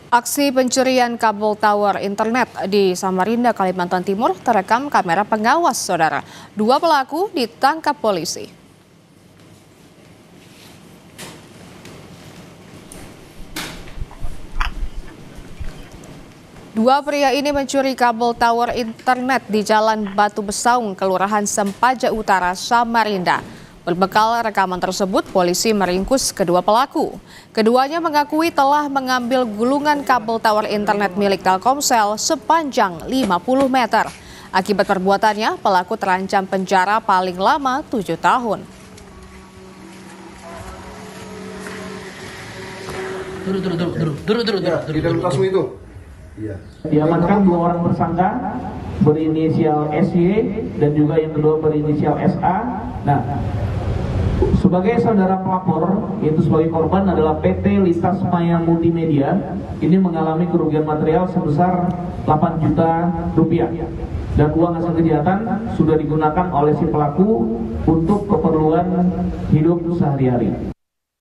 Aksi pencurian kabel tower internet di Samarinda, Kalimantan Timur terekam kamera pengawas, saudara. Dua pelaku ditangkap polisi. Dua pria ini mencuri kabel tower internet di Jalan Batu Besaung, Kelurahan Sempaja Utara, Samarinda. Berbekal rekaman tersebut, polisi meringkus kedua pelaku. Keduanya mengakui telah mengambil gulungan kabel tower internet milik Telkomsel sepanjang 50 meter. Akibat perbuatannya, pelaku terancam penjara paling lama 7 tahun. Di dalam tasmu itu? Iya. Diamankan dua orang tersangka berinisial SY dan juga yang kedua berinisial SA. Nah, sebagai saudara pelapor, yaitu sebagai korban adalah PT Lintas Maya Multimedia, ini mengalami kerugian material sebesar 8 juta rupiah. Dan uang hasil kejahatan sudah digunakan oleh si pelaku untuk keperluan hidup sehari-hari.